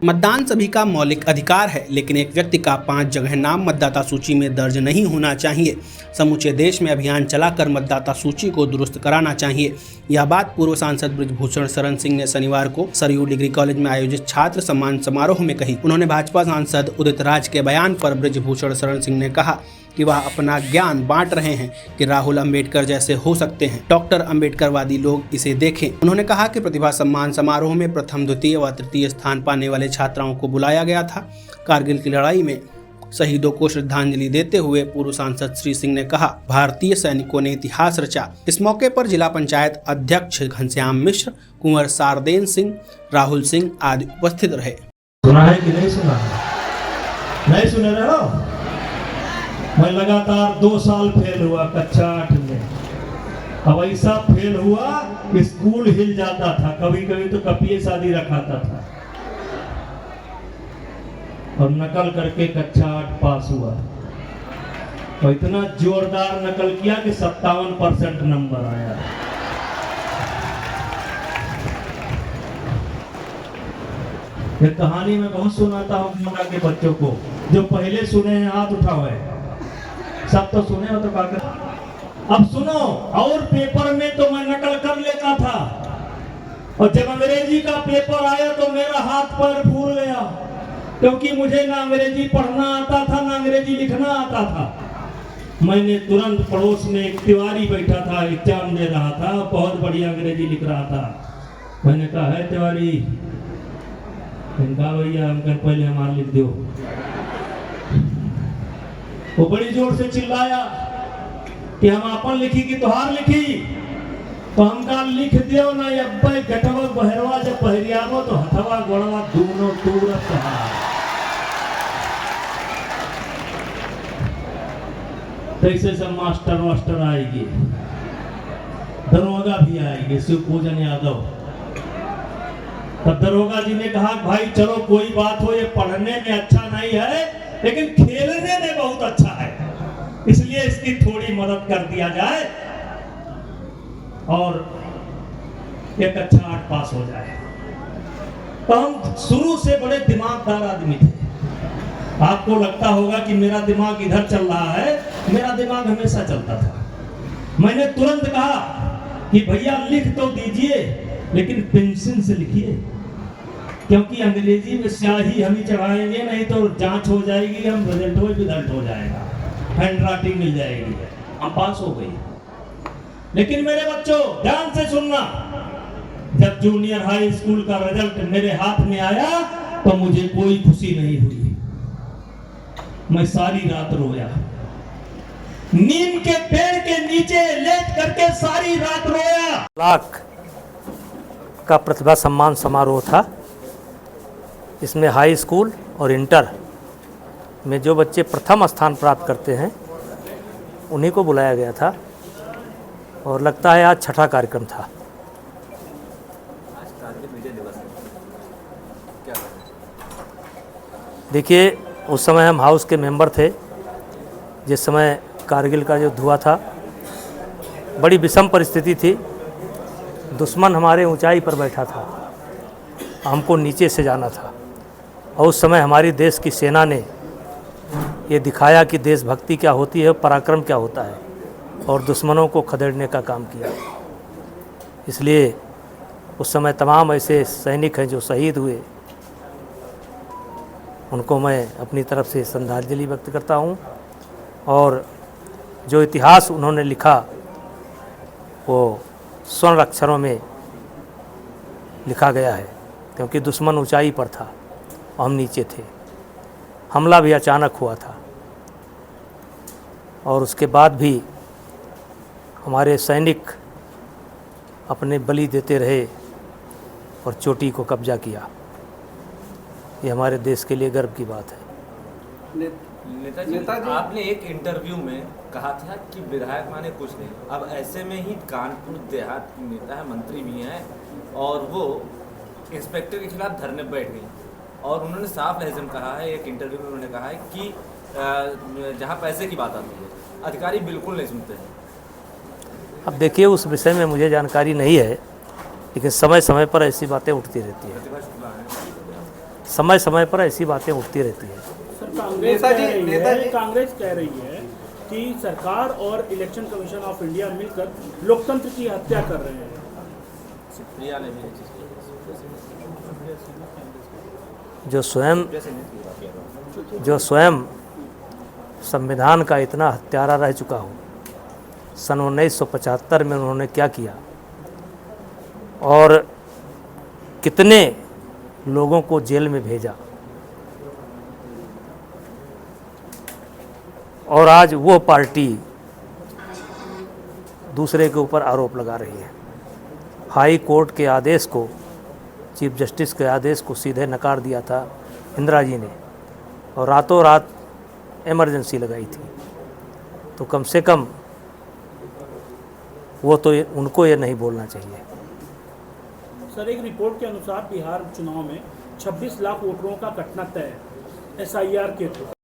मतदान सभी का मौलिक अधिकार है, लेकिन एक व्यक्ति का 5 जगह नाम मतदाता सूची में दर्ज नहीं होना चाहिए। समूचे देश में अभियान चलाकर मतदाता सूची को दुरुस्त कराना चाहिए। यह बात पूर्व सांसद बृजभूषण शरण सिंह ने शनिवार को सरयू डिग्री कॉलेज में आयोजित छात्र सम्मान समारोह में कही। उन्होंने भाजपा सांसद उदित राज के बयान पर बृजभूषण शरण सिंह ने कहा कि वह अपना ज्ञान बांट रहे हैं कि राहुल अंबेडकर जैसे हो सकते हैं। डॉक्टर अंबेडकरवादी लोग इसे देखें। उन्होंने कहा कि प्रतिभा सम्मान समारोह में प्रथम, द्वितीय व तृतीय स्थान पाने वाले छात्राओं को बुलाया गया था। कारगिल की लड़ाई में शहीदों को श्रद्धांजलि देते हुए पूर्व सांसद श्री सिंह ने कहा, भारतीय सैनिकों ने इतिहास रचा। इस मौके पर जिला पंचायत अध्यक्ष घनश्याम मिश्र, कुंवर सारदेन सिंह, राहुल सिंह आदि उपस्थित रहे। सुना है कि नहीं सुना? नहीं सुने रहे हो? मैं लगातार 2 साल फेल हुआ कक्षा 8 में। अब ऐसा फेल हुआ कि स्कूल हिल जाता था, कभी कभी तो कपिए शादी रखाता था। और नकल करके कक्षा 8 पास हुआ और इतना जोरदार नकल किया कि 57% नंबर आया। ये कहानी मैं बहुत सुनाता हूँ मुंडा के बच्चों को। जो पहले सुने हैं हाथ उठाओ है, सब तो सुने हो तो बाकी। अब सुनो, और पेपर में तो मैं नकल कर लेता था, और जब अंग्रेजी का पेपर आया तो मेरा हाथ पैर फूल गया, क्योंकि मुझे ना अंग्रेजी पढ़ना आता था ना अंग्रेजी लिखना आता था। मैंने तुरंत पड़ोस में एक तिवारी बैठा था, एग्जाम दे रहा था, बहुत बढ़िया अंग्रेजी लिख रहा था। मैंने कहा, है तिवारी? इनका भैया हमको पहले हमारा लिख दो। वो बड़ी जोर से चिल्लाया कि हम अपन लिखी कि तोहार लिखी, तो हमका लिख दियो ना। अब्बे गटवा बहरवा जब बहरियावो तो हथवा गोड़वा दोनों तुरंत कैसे सब मास्टर आएगी, दरोगा भी आएगी, शिव पूजन यादव। तब दरोगा जी ने कहा, भाई चलो कोई बात हो, ये पढ़ने में अच्छा नहीं है लेकिन खेलने में बहुत अच्छा है, इसलिए इसकी थोड़ी मदद कर दिया जाए और ये कक्षा 8 पास हो जाए। तो हम शुरू से बड़े दिमागदार आदमी थे। आपको लगता होगा कि मेरा दिमाग इधर चल रहा है, मेरा दिमाग हमेशा चलता था। मैंने तुरंत कहा कि भैया लिख तो दीजिए, लेकिन पेंसिल से लिखिए, क्योंकि अंग्रेजी में स्याही हम ही चढ़ाएंगे, नहीं तो जांच हो जाएगी, हम रिजल्ट हो जाएगा, हैंड राइटिंग मिल जाएगी। हम पास हो गई। लेकिन मेरे बच्चों ध्यान से सुनना, जब जूनियर हाई स्कूल का रिजल्ट मेरे हाथ में आया तो मुझे कोई खुशी नहीं हुई। मैं सारी रात रोया, नीम के पेड़ के नीचे लेट करके सारी रात रोया। लाख का प्रतिभा सम्मान समारोह था। इसमें हाई स्कूल और इंटर में जो बच्चे प्रथम स्थान प्राप्त करते हैं उन्हीं को बुलाया गया था, और लगता है आज छठा कार्यक्रम था। देखिए, उस समय हम हाउस के मेंबर थे, जिस समय कारगिल का जो हुआ था, बड़ी विषम परिस्थिति थी। दुश्मन हमारे ऊंचाई पर बैठा था, हमको नीचे से जाना था, और उस समय हमारी देश की सेना ने ये दिखाया कि देशभक्ति क्या होती है, पराक्रम क्या होता है, और दुश्मनों को खदेड़ने का काम किया। इसलिए उस समय तमाम ऐसे सैनिक हैं जो शहीद हुए, उनको मैं अपनी तरफ से श्रद्धांजलि व्यक्त करता हूँ। और जो इतिहास उन्होंने लिखा वो स्वर्ण अक्षरों में लिखा गया है, क्योंकि दुश्मन ऊंचाई पर था और हम नीचे थे। हमला भी अचानक हुआ था, और उसके बाद भी हमारे सैनिक अपने बलि देते रहे और चोटी को कब्जा किया। ये हमारे देश के लिए गर्व की बात है। नेताजी, आपने एक इंटरव्यू में कहा था कि विधायक माने कुछ नहीं। अब ऐसे में ही कानपुर देहात की नेता है, मंत्री भी हैं, और वो इंस्पेक्टर के खिलाफ धरने बैठ गई, और उन्होंने साफ लहजे में कहा है, एक इंटरव्यू में उन्होंने कहा है कि जहाँ पैसे की बात आती है अधिकारी बिल्कुल नहीं सुनते हैं। अब देखिए, उस विषय में मुझे जानकारी नहीं है, लेकिन समय समय पर ऐसी बातें उठती रहती हैं। समय समय पर ऐसी बातें उठती रहती हैं। सर कांग्रेस कह रही है कि सरकार और इलेक्शन कमीशन ऑफ इंडिया मिलकर लोकतंत्र की हत्या कर रहे हैं। प्रिया ने भी ये चीज़ की। जो स्वयं संविधान का इतना हत्यारा रह चुका हूँ, सन 1975 में उन्होंने क्या किया और कितने लोगों को जेल में भेजा, और आज वो पार्टी दूसरे के ऊपर आरोप लगा रही है। हाई कोर्ट के आदेश को, चीफ जस्टिस के आदेश को सीधे नकार दिया था इंदिरा जी ने, और रातों रात इमरजेंसी लगाई थी। तो कम से कम वो तो उनको ये नहीं बोलना चाहिए। सर एक रिपोर्ट के अनुसार बिहार चुनाव में 26 लाख वोटरों का कटना तय है SIR के थ्रू।